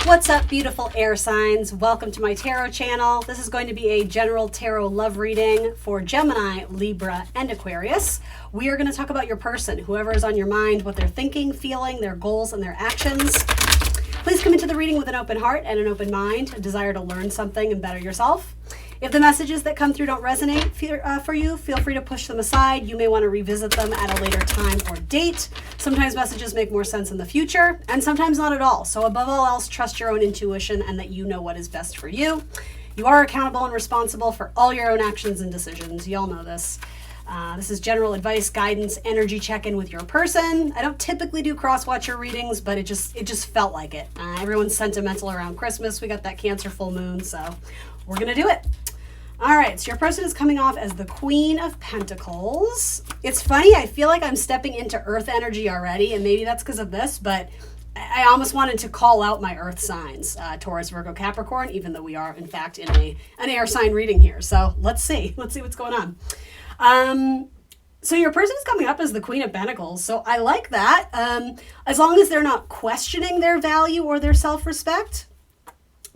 What's up, beautiful air signs? Welcome to my tarot channel. This is going to be a general tarot love reading for Gemini, Libra, and Aquarius. We are going to talk about your person, whoever is on your mind, what they're thinking, feeling, their goals, and their actions. Please come into the reading with an open heart and an open mind, a desire to learn something and better yourself. If the messages that come through don't resonate for you, feel free to push them aside. You may want to revisit them at a later time or date. Sometimes messages make more sense in the future, and sometimes not at all. So above all else, trust your own intuition and that you know what is best for you. You are accountable and responsible for all your own actions and decisions. You all know this. This is general advice, guidance, energy check-in with your person. I don't typically do cross-watcher readings, but it just felt like it. Everyone's sentimental around Christmas. We got that Cancer full moon, so we're going to do it. All right, so your person is coming off as the Queen of Pentacles. It's funny, I feel like I'm stepping into Earth energy already, and maybe that's because of this, but I almost wanted to call out my Earth signs, Taurus, Virgo, Capricorn, even though we are, in fact, in an air sign reading here. So let's see what's going on. So your person is coming up as the Queen of Pentacles, so I like that. As long as they're not questioning their value or their self-respect.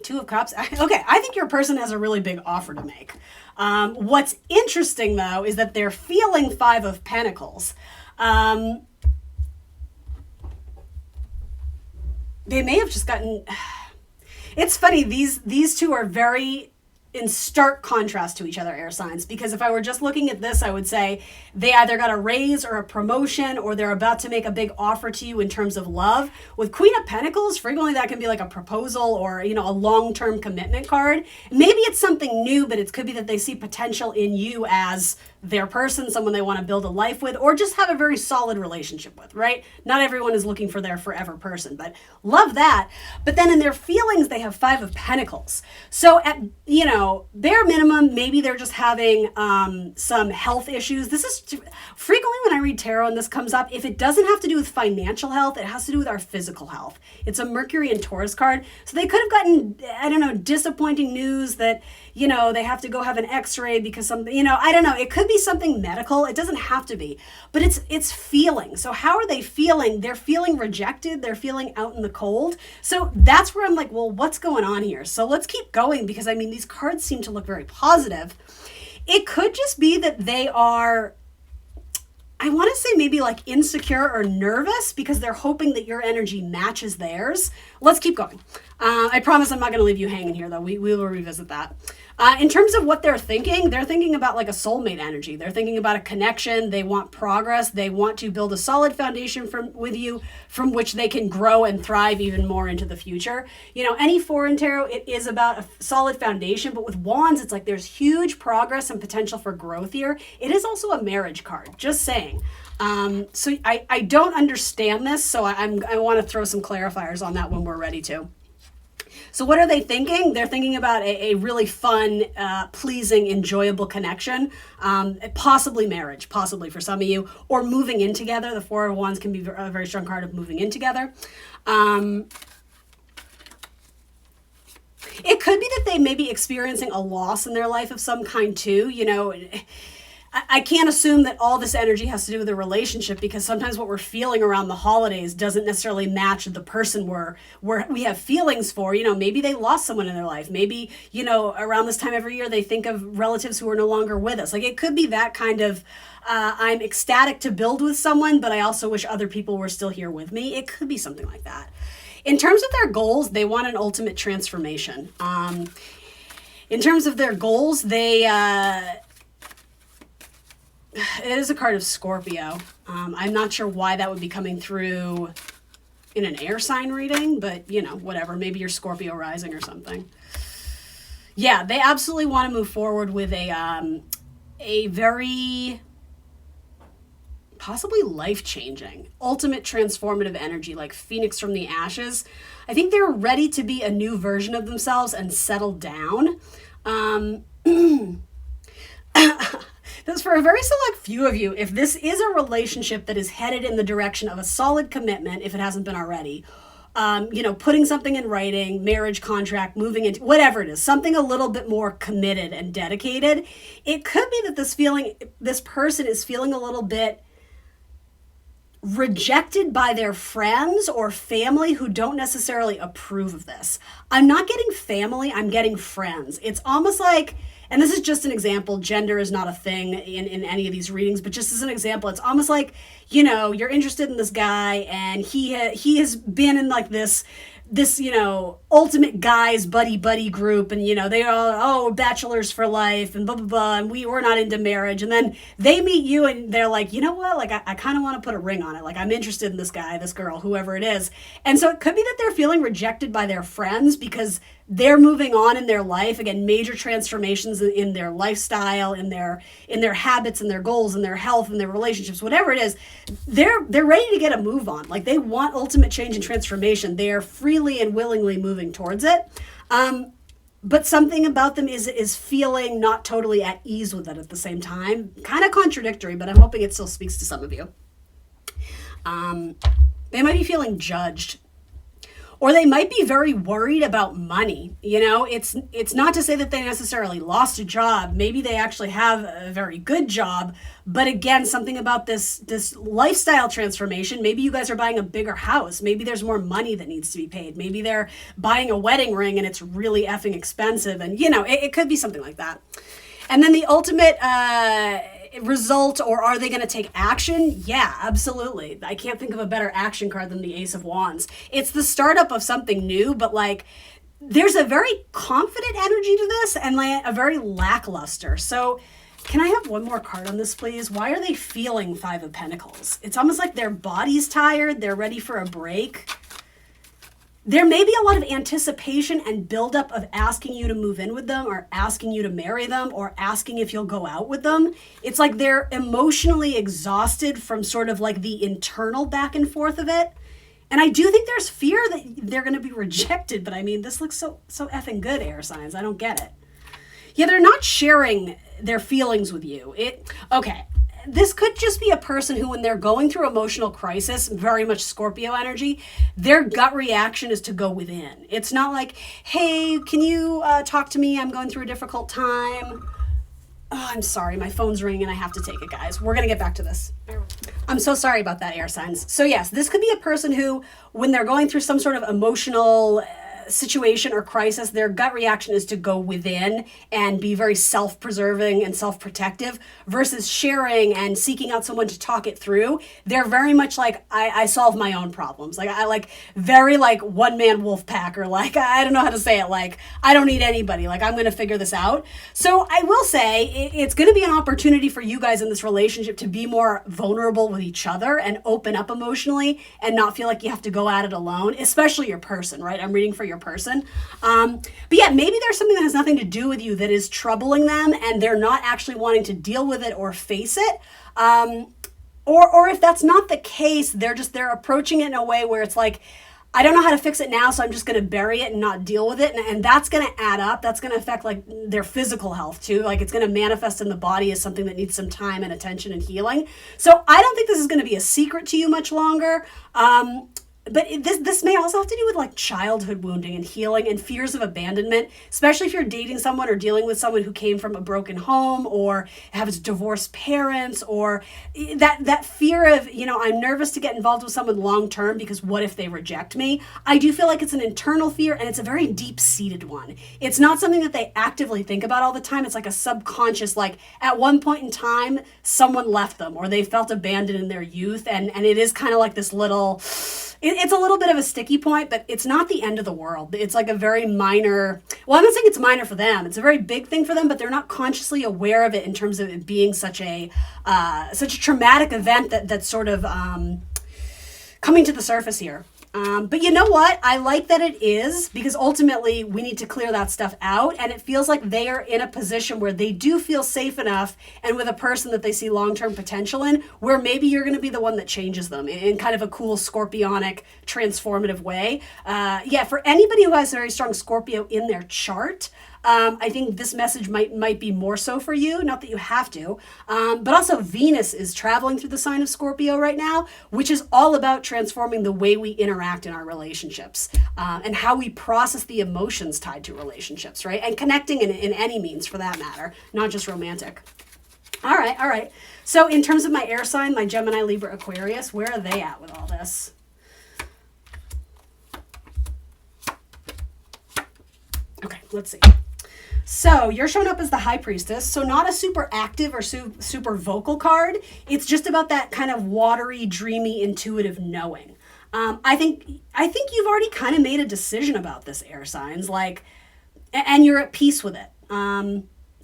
Two of Cups. Okay, I think your person has a really big offer to make. What's interesting, though, is that they're feeling Five of Pentacles. They may have just gotten... It's funny, these two are very in stark contrast to each other, air signs, because if I were just looking at this, I would say they either got a raise or a promotion, or they're about to make a big offer to you in terms of love. With Queen of Pentacles, frequently that can be like a proposal or, a long-term commitment card. Maybe it's something new, but it could be that they see potential in you as their person, someone they want to build a life with, or just have a very solid relationship with, right? Not everyone is looking for their forever person, but love that. But then in their feelings, they have Five of Pentacles. So at, bare minimum, maybe they're just having some health issues. This is frequently when I read tarot and this comes up, if it doesn't have to do with financial health, it has to do with our physical health. It's a Mercury and Taurus card. So they could have gotten, disappointing news that, they have to go have an x-ray because something, I don't know. It could be something medical. It doesn't have to be, but it's feeling. So how are they feeling? They're feeling rejected. They're feeling out in the cold. So that's where I'm like, well, what's going on here? So let's keep going because these cards seem to look very positive. It could just be that they are, I want to say maybe like insecure or nervous because they're hoping that your energy matches theirs. Let's keep going. I promise I'm not going to leave you hanging here, though. We will revisit that. In terms of what they're thinking about like a soulmate energy. They're thinking about a connection. They want progress. They want to build a solid foundation with you from which they can grow and thrive even more into the future. Any foreign tarot, it is about a solid foundation, but with wands, it's like there's huge progress and potential for growth here. It is also a marriage card, just saying. So I don't understand this, so I want to throw some clarifiers on that when we're ready to. So what are they thinking? They're thinking about a really fun, pleasing, enjoyable connection, possibly marriage, possibly for some of you, or moving in together. The Four of Wands can be a very strong card of moving in together. It could be that they may be experiencing a loss in their life of some kind too, I can't assume that all this energy has to do with a relationship because sometimes what we're feeling around the holidays doesn't necessarily match the person we have feelings for. Maybe they lost someone in their life. Maybe, around this time every year they think of relatives who are no longer with us. Like it could be that kind of, I'm ecstatic to build with someone, but I also wish other people were still here with me. It could be something like that. In terms of their goals, they want an ultimate transformation. In terms of their goals, it is a card of Scorpio. I'm not sure why that would be coming through in an air sign reading, but whatever. Maybe you're Scorpio rising or something. Yeah, they absolutely want to move forward with a very possibly life-changing, ultimate transformative energy, like Phoenix from the ashes. I think they're ready to be a new version of themselves and settle down. Because for a very select few of you, if this is a relationship that is headed in the direction of a solid commitment, if it hasn't been already, putting something in writing, marriage contract, moving into whatever it is, something a little bit more committed and dedicated, it could be that this person is feeling a little bit rejected by their friends or family who don't necessarily approve of this. I'm not getting family, I'm getting friends. It's almost like, and this is just an example, gender is not a thing in any of these readings, but just as an example, it's almost like, you know, you're interested in this guy and he has been in like this, you know, ultimate guys buddy group, and you know they are, oh, bachelors for life and blah blah blah, and we're not into marriage, and then they meet you and they're like, you know what, like I kind of want to put a ring on it, like I'm interested in this guy, this girl, whoever it is. And so it could be that they're feeling rejected by their friends because they're moving on in their life, again, major transformations in their lifestyle, in their habits and their goals and their health and their relationships, whatever it is. They're ready to get a move on. Like they want ultimate change and transformation. They are freely and willingly moving towards it. But something about them is feeling not totally at ease with it at the same time. Kind of contradictory, but I'm hoping it still speaks to some of you. They might be feeling judged. Or they might be very worried about money. You know, it's not to say that they necessarily lost a job. Maybe they actually have a very good job. But again, something about this lifestyle transformation, maybe you guys are buying a bigger house. Maybe there's more money that needs to be paid. Maybe they're buying a wedding ring and it's really effing expensive. And, you know, it could be something like that. And then the ultimate result, or are they going to take action? Yeah, absolutely. I can't think of a better action card than the Ace of Wands. It's the startup of something new, but like there's a very confident energy to this and like a very lackluster. So can I have one more card on this, please? Why are they feeling Five of Pentacles? It's almost like their body's tired. They're ready for a break. There may be a lot of anticipation and buildup of asking you to move in with them or asking you to marry them or asking if you'll go out with them. It's like they're emotionally exhausted from sort of like the internal back and forth of it. And I do think there's fear that they're going to be rejected. But I mean, this looks so effing good, air signs. I don't get it. Yeah, they're not sharing their feelings with you. Okay. This could just be a person who, when they're going through emotional crisis, very much Scorpio energy, their gut reaction is to go within. It's not like, hey, can you talk to me? I'm going through a difficult time. Oh, I'm sorry. My phone's ringing and I have to take it, guys. We're going to get back to this. I'm so sorry about that, air signs. So yes, this could be a person who, when they're going through some sort of emotional situation or crisis, their gut reaction is to go within and be very self-preserving and self-protective versus sharing and seeking out someone to talk it through. They're very much like, I solve my own problems. Like I like very like one-man wolf pack, or like, I don't know how to say it. Like, I don't need anybody. Like, I'm going to figure this out. So I will say it's going to be an opportunity for you guys in this relationship to be more vulnerable with each other and open up emotionally and not feel like you have to go at it alone, especially your person, right? I'm reading for your person. But yeah, maybe there's something that has nothing to do with you that is troubling them and they're not actually wanting to deal with it or face it. Or if that's not the case, they're approaching it in a way where it's like, I don't know how to fix it now, so I'm just going to bury it and not deal with it. And that's going to add up. That's going to affect like their physical health too. Like it's going to manifest in the body as something that needs some time and attention and healing. So I don't think this is going to be a secret to you much longer. But this may also have to do with like childhood wounding and healing and fears of abandonment, especially if you're dating someone or dealing with someone who came from a broken home or has divorced parents, or that fear of, you know, I'm nervous to get involved with someone long term because what if they reject me? I do feel like it's an internal fear and it's a very deep-seated one. It's not something that they actively think about all the time. It's like a subconscious, like at one point in time, someone left them or they felt abandoned in their youth. And it is kind of like this little... It's a little bit of a sticky point, but it's not the end of the world. It's like a very minor, well, I'm not saying it's minor for them. It's a very big thing for them, but they're not consciously aware of it in terms of it being such a traumatic event that's sort of coming to the surface here. But you know what? I like that it is, because ultimately we need to clear that stuff out. And it feels like they are in a position where they do feel safe enough and with a person that they see long-term potential in, where maybe you're going to be the one that changes them in kind of a cool scorpionic transformative way. Yeah, for anybody who has a very strong Scorpio in their chart, I think this message might be more so for you, not that you have to, but also Venus is traveling through the sign of Scorpio right now, which is all about transforming the way we interact in our relationships, and how we process the emotions tied to relationships, right? And connecting in any means for that matter, not just romantic. All right, all right. So in terms of my air sign, my Gemini, Libra, Aquarius, where are they at with all this? Okay, let's see. So you're showing up as the High Priestess, so not a super active or super vocal card. It's just about that kind of watery, dreamy, intuitive knowing. I think you've already kind of made a decision about this, air signs, like, and you're at peace with it.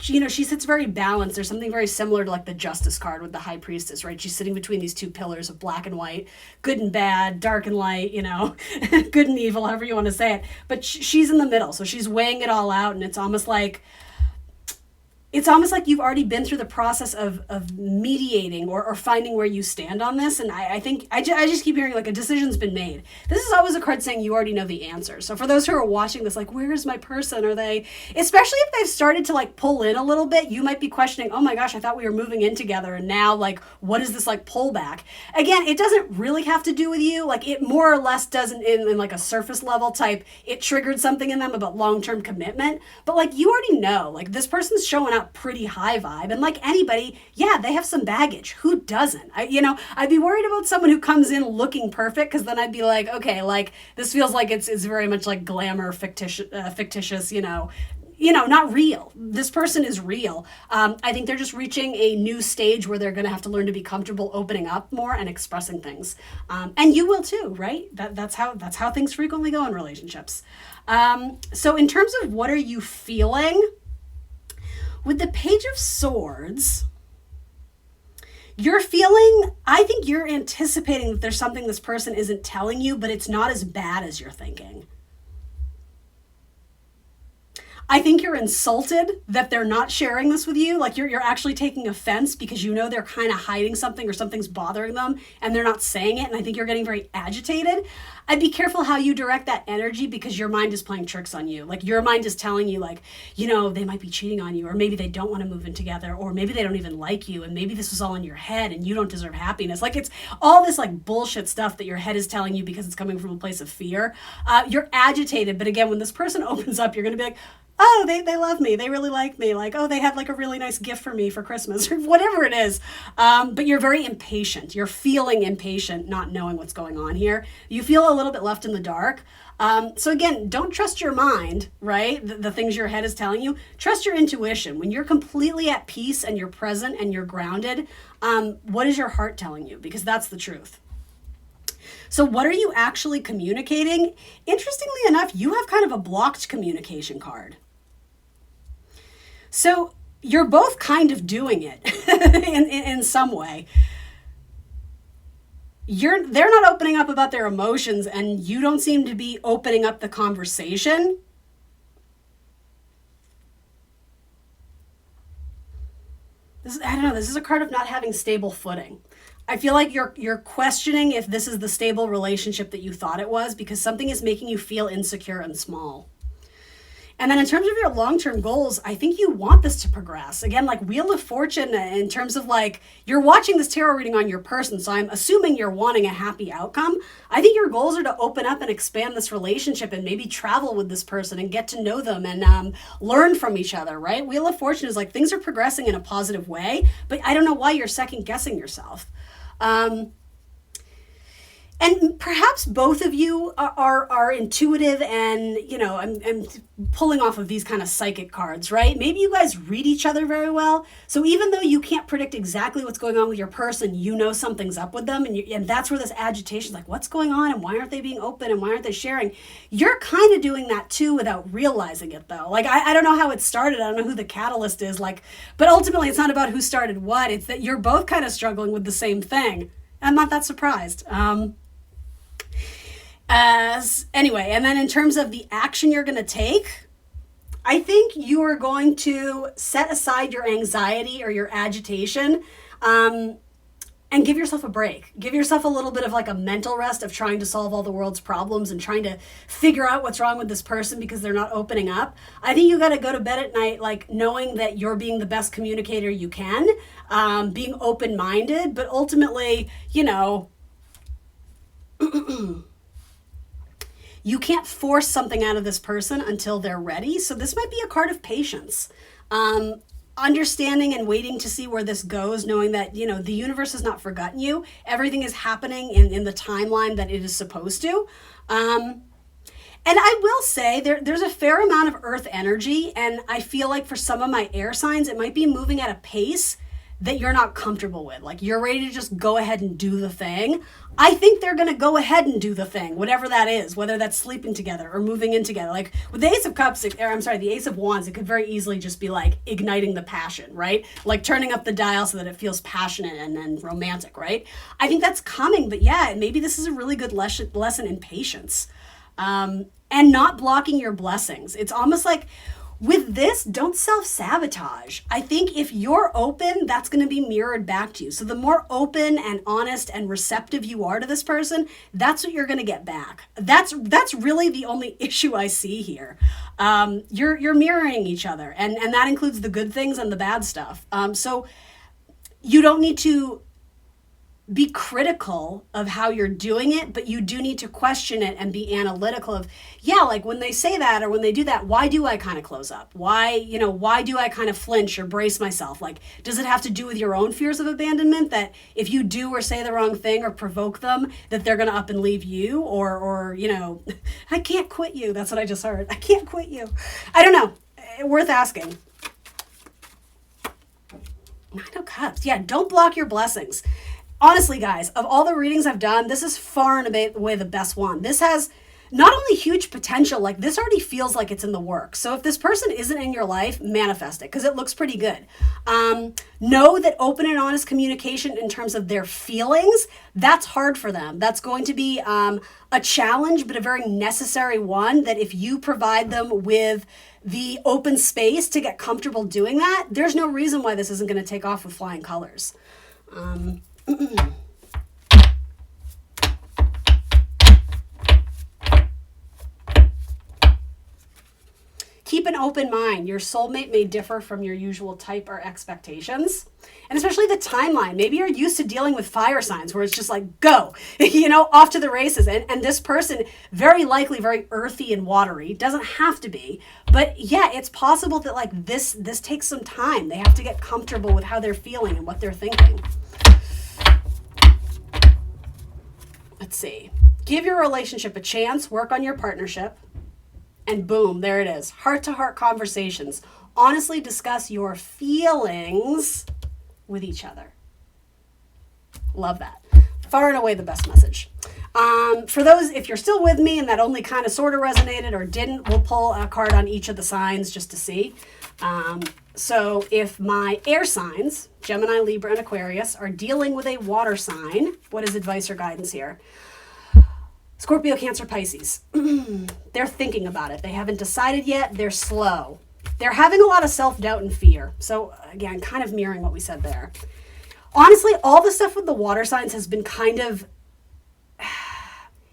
She sits very balanced. There's something very similar to like the Justice card with the High Priestess, right? She's sitting between these two pillars of black and white, good and bad, dark and light, good and evil, however you want to say it. But she's in the middle, so she's weighing it all out, and it's almost like you've already been through the process of mediating or finding where you stand on this. And I think I just keep hearing like a decision's been made. This is always a card saying you already know the answer. So for those who are watching this, like, where is my person? Are they, especially if they've started to like pull in a little bit, you might be questioning, oh my gosh, I thought we were moving in together. And now like, what is this like pullback? Again, it doesn't really have to do with you. Like it more or less doesn't in like a surface level type, it triggered something in them about long-term commitment. But like, you already know, like this person's showing up pretty high vibe, and like anybody, yeah, they have some baggage. Who doesn't? I'd be worried about someone who comes in looking perfect, because then I'd be like, okay, like this feels like it's very much like glamour, fictitious, not real. This person is real. I think they're just reaching a new stage where they're going to have to learn to be comfortable opening up more and expressing things. And you will too, right? That's how things frequently go in relationships. So in terms of what are you feeling, with the Page of Swords, I think you're anticipating that there's something this person isn't telling you, but it's not as bad as you're thinking. I think you're insulted that they're not sharing this with you. Like you're actually taking offense because you know they're kind of hiding something or something's bothering them and they're not saying it. And I think you're getting very agitated. I'd be careful how you direct that energy, because your mind is playing tricks on you. Like your mind is telling you like, they might be cheating on you, or maybe they don't want to move in together, or maybe they don't even like you. And maybe this was all in your head and you don't deserve happiness. Like it's all this like bullshit stuff that your head is telling you because it's coming from a place of fear. You're agitated. But again, when this person opens up, you're going to be like, oh, they love me. They really like me. Like, oh, they had like a really nice gift for me for Christmas, or whatever it is. But you're very impatient. You're feeling impatient, not knowing what's going on here. You feel a little bit left in the dark. So again, don't trust your mind, right? The things your head is telling you. Trust your intuition. When you're completely at peace and you're present and you're grounded, what is your heart telling you? Because that's the truth. So what are you actually communicating? Interestingly enough, you have kind of a blocked communication card. So you're both kind of doing it in some way. They're not opening up about their emotions, and you don't seem to be opening up the conversation. This is a card of not having stable footing. I feel like you're questioning if this is the stable relationship that you thought it was, because something is making you feel insecure and small. And then in terms of your long-term goals, I think you want this to progress. Again, like Wheel of Fortune, in terms of like, you're watching this tarot reading on your person, so I'm assuming you're wanting a happy outcome. I think your goals are to open up and expand this relationship and maybe travel with this person and get to know them and learn from each other, right? Wheel of Fortune is like things are progressing in a positive way, but I don't know why you're second-guessing yourself. And perhaps both of you are intuitive, and, I'm pulling off of these kind of psychic cards, right? Maybe you guys read each other very well. So even though you can't predict exactly what's going on with your person, you know something's up with them. And that's where this agitation is like, what's going on? And why aren't they being open? And why aren't they sharing? You're kind of doing that too without realizing it, though. Like, I don't know how it started. I don't know who the catalyst is. Like, but ultimately, it's not about who started what. It's that you're both kind of struggling with the same thing. I'm not that surprised. Anyway, and then in terms of the action you're going to take, I think you are going to set aside your anxiety or your agitation, and give yourself a break. Give yourself a little bit of like a mental rest of trying to solve all the world's problems and trying to figure out what's wrong with this person because they're not opening up. I think you got to go to bed at night like knowing that you're being the best communicator you can, being open-minded, but ultimately, you can't force something out of this person until they're ready. So this might be a card of patience. understanding and waiting to see where this goes, knowing that, you know, the universe has not forgotten you. Everything is happening in the timeline that it is supposed to. And I will say there's a fair amount of earth energy, and I feel like for some of my air signs, it might be moving at a pace that you're not comfortable with. Like, you're ready to just go ahead and do the thing. I think they're going to go ahead and do the thing, whatever that is, whether that's sleeping together or moving in together. Like with the Ace of Cups, the Ace of Wands, it could very easily just be like igniting the passion, right? Like turning up the dial so that it feels passionate and romantic, right? I think that's coming, but yeah, maybe this is a really good lesson in patience. And not blocking your blessings. It's almost like with this, don't self-sabotage. I think if you're open, that's going to be mirrored back to you. So the more open and honest and receptive you are to this person, that's what you're going to get back. That's really the only issue I see here. You're mirroring each other, and that includes the good things and the bad stuff. So you don't need to be critical of how you're doing it, but you do need to question it and be analytical of, yeah, like when they say that or when they do that, why do I kind of close up? Why do I kind of flinch or brace myself? Like, does it have to do with your own fears of abandonment, that if you do or say the wrong thing or provoke them, that they're going to up and leave you? Or, you know, I can't quit you. That's what I just heard. I can't quit you. I don't know. Worth asking. Nine of Cups. Yeah, don't block your blessings. Honestly, guys, of all the readings I've done, this is far and away the best one. This has not only huge potential, like this already feels like it's in the works. So if this person isn't in your life, manifest it, because it looks pretty good. Know that open and honest communication in terms of their feelings, that's hard for them. That's going to be a challenge, but a very necessary one, that if you provide them with the open space to get comfortable doing that, there's no reason why this isn't going to take off with flying colors. Keep an open mind. Your soulmate may differ from your usual type or expectations, and especially the timeline. Maybe you're used to dealing with fire signs where it's just like, go, off to the races. And this person, very likely very earthy and watery, doesn't have to be, but yeah, it's possible that like this takes some time. They have to get comfortable with how they're feeling and what they're thinking. Let's see. Give your relationship a chance, work on your partnership, and boom, there it is. Heart-to-heart conversations. Honestly discuss your feelings with each other. Love that. Far and away the best message. For those, if you're still with me and that only kind of sort of resonated or didn't, we'll pull a card on each of the signs just to see. So if my air signs, Gemini, Libra, and Aquarius, are dealing with a water sign, what is advice or guidance here? Scorpio, Cancer, Pisces. They're thinking about it. They haven't decided yet. They're slow. They're having a lot of self-doubt and fear. So again, kind of mirroring what we said there. Honestly, all the stuff with the water signs has been kind of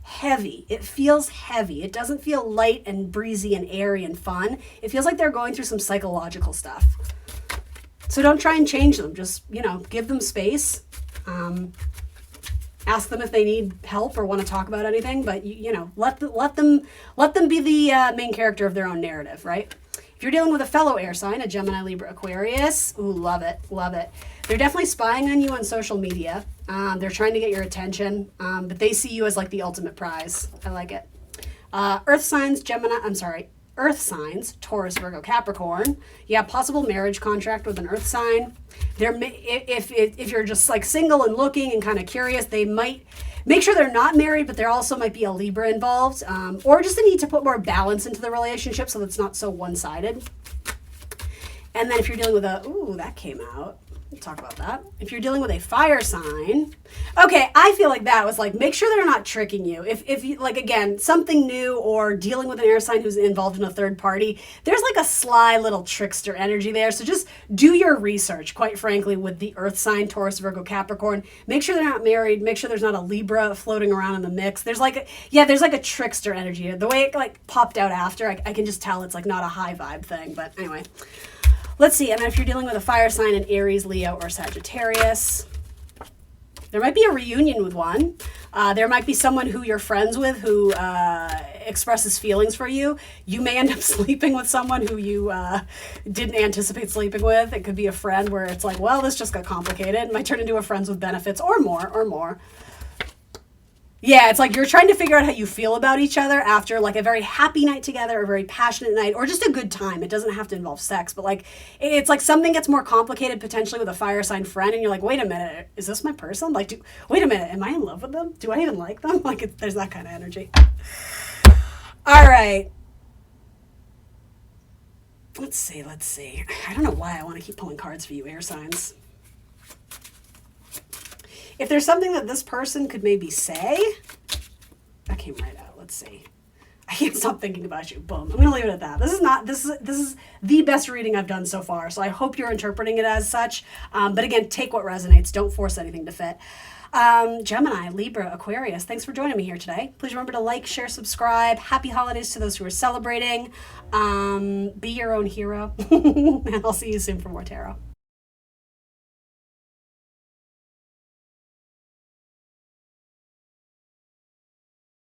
heavy. It feels heavy. It doesn't feel light and breezy and airy and fun. It feels like they're going through some psychological stuff. So don't try and change them. Just, give them space. Ask them if they need help or want to talk about anything, but let them be the main character of their own narrative, right? If you're dealing with a fellow air sign, a Gemini, Libra, Aquarius, ooh, love it. They're definitely spying on you on social media. They're trying to get your attention, but they see you as like the ultimate prize. I like it. Earth signs, Taurus, Virgo, Capricorn. Yeah, possible marriage contract with an earth sign. If you're just like single and looking and kind of curious, they might make sure they're not married, but there also might be a Libra involved, or just a need to put more balance into the relationship so that it's not so one-sided. And then if you're dealing with that came out. We'll talk about that. If you're dealing with a fire sign, okay, I feel like that was like, make sure they're not tricking you. If you, like, again, something new or dealing with an air sign who's involved in a third party, there's like a sly little trickster energy there. So just do your research, quite frankly, with the earth sign, Taurus, Virgo, Capricorn. Make sure they're not married. Make sure there's not a Libra floating around in the mix. There's like a trickster energy. The way it like popped out after, I can just tell it's like not a high vibe thing. But anyway. Let's see, and then if you're dealing with a fire sign in Aries, Leo, or Sagittarius, there might be a reunion with one. There might be someone who you're friends with who expresses feelings for you. You may end up sleeping with someone who you didn't anticipate sleeping with. It could be a friend where it's like, well, this just got complicated. It might turn into a friends with benefits or more. Yeah, it's like you're trying to figure out how you feel about each other after like a very happy night together, a very passionate night, or just a good time. It doesn't have to involve sex, but like it's like something gets more complicated potentially with a fire sign friend, and you're like, wait a minute, is this my person? Like, wait a minute, am I in love with them? Do I even like them? Like, there's that kind of energy. All right. Let's see. I don't know why I want to keep pulling cards for you, air signs. If there's something that this person could maybe say, that came right out. Let's see. I can't stop thinking about you. Boom. I'm going to leave it at that. This is the best reading I've done so far. So I hope you're interpreting it as such. But again, take what resonates. Don't force anything to fit. Gemini, Libra, Aquarius, thanks for joining me here today. Please remember to like, share, subscribe. Happy holidays to those who are celebrating. Be your own hero. And I'll see you soon for more tarot.